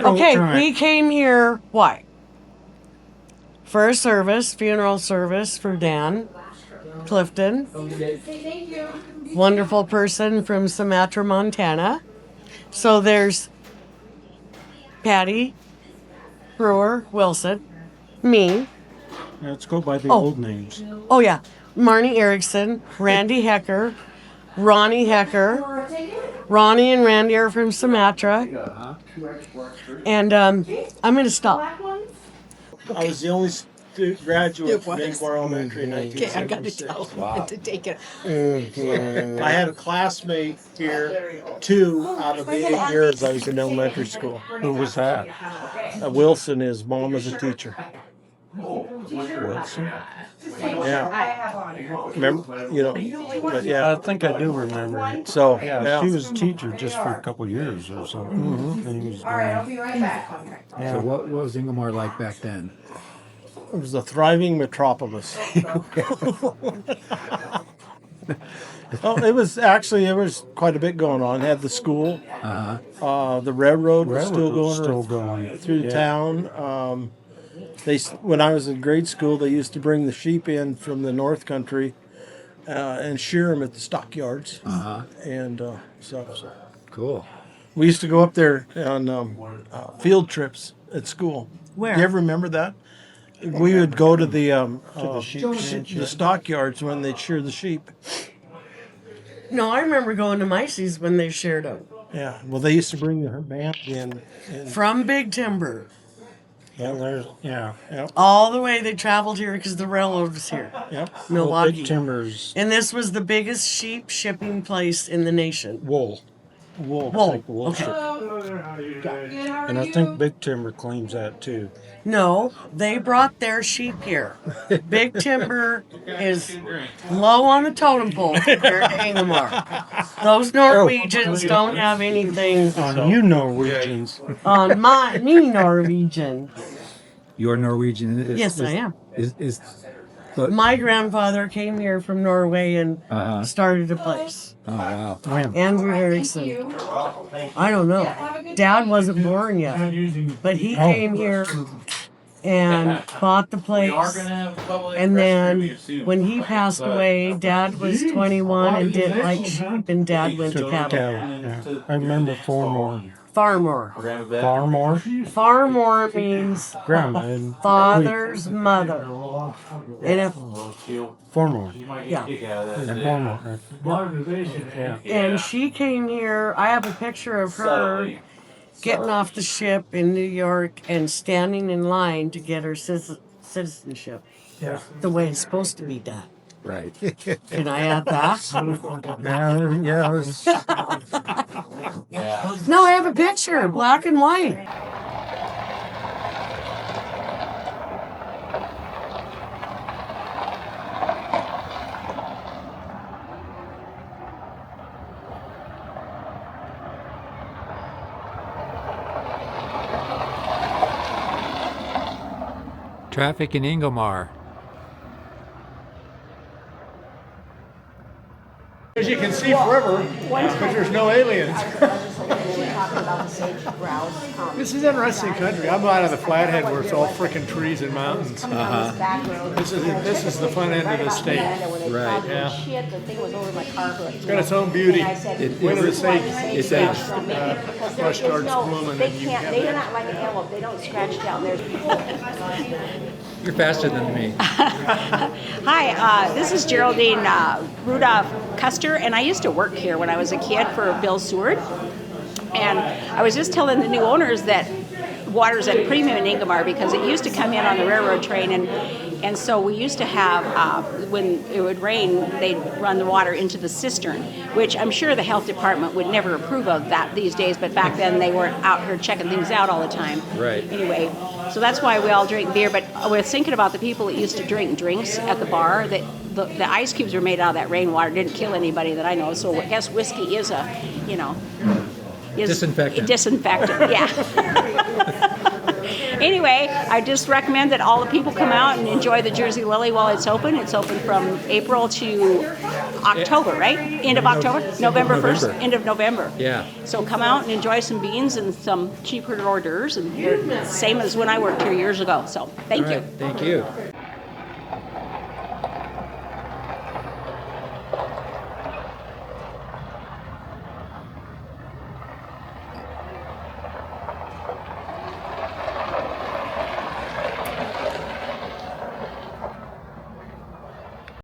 Okay, we came here, why? For a service, funeral service for Dan Clifton. Wonderful person from Sumatra, Montana. So there's Patty Brewer Wilson, me. Let's go by the old names. Oh, yeah. Marnie Erickson, Randy Hecker, Ronnie Hecker. Ronnie and Randy are from Sumatra. And I'm going to stop. I was the only graduate from Ingomar Elementary in 1976. Okay, I got to tell him to take it. I had a classmate here, 2 out of the 8 years I was in elementary school. Who was that? Wilson, his mom was a teacher. Wilson? Yeah. Remember, but yeah. I think I do remember it. So, Yeah, she was a teacher just for a couple of years or so. Mm-hmm. And he was I'll be right back. yeah. So what was Ingomar like back then? it was a thriving metropolis. Oh, it was quite a bit going on. It had the school, the railroad was still going through town. When I was in grade school, they used to bring the sheep in from the North Country and shear them at the stockyards. And so Cool. we used to go up there on field trips at school. Where? Do you ever remember that? We would go to the sheep the stockyards when they'd shear the sheep. No, I remember going to Micey's when they shared them. Yeah, well, they used to bring their band in. From Big Timber. Yeah. All the way they traveled here because the railroad was here. Yep. Milwaukee. Big Timbers. And this was the biggest sheep shipping place in the nation. Wool. Wool. Okay. And I think Big Timber claims that too. No, they brought their sheep here. Big Timber is low on the totem pole compared to Ingomar. Those Norwegians don't have anything You Norwegians. on me Norwegian. You're Norwegian. Yes, I am. But, My grandfather came here from Norway and started a place. oh wow. Andrew Erickson. I don't know. Dad wasn't born yet, but he came here and bought the place. And then when he passed away, Dad was 21 and didn't like sheep, and Dad went to cattle. Yeah. I remember Farmore. Farmore. Farmore? Farmore means Grandma. And father's mother. And if, Farmore. yeah. And Farmore. Yeah. And she came here. I have a picture of her getting off the ship in New York and standing in line to get her citizenship. Yeah. The way it's supposed to be done. Right. Can I add that? Yeah. It was, No, I have a picture, black and white. Traffic in Ingomar. As you can see forever, because there's no aliens. This is interesting country. I'm out of the Flathead where it's all freaking trees and mountains. This is the fun end of the state. Right. Yeah. It's got its own beauty. When the sage flush starts blooming, They then you can't. have They're that. not like an antelope. They don't scratch down. You're faster than me. Hi, this is Geraldine Rudolph Custer, and I used to work here when I was a kid for Bill Seward. And I was just telling the new owners that water's at a premium in Ingomar because it used to come in on the railroad train, and so we used to have, when it would rain, they'd run the water into the cistern, which I'm sure the health department would never approve of that these days, but back then they weren't out here checking things out all the time. Right. Anyway, so that's why we all drink beer, but I was thinking about the people that used to drink drinks at the bar, that the ice cubes were made out of that rainwater, didn't kill anybody that I know, so I guess whiskey is is Disinfectant. Disinfectant, yeah. Anyway, I just recommend that all the people come out and enjoy the Jersey Lilly while it's open. It's open from April to October, right? End of October? November 1st? November. End of November. Yeah. So come out and enjoy some beans and some sheepherder hors d'oeuvres, and they're the same as when I worked here years ago. So thank All you. right, thank you.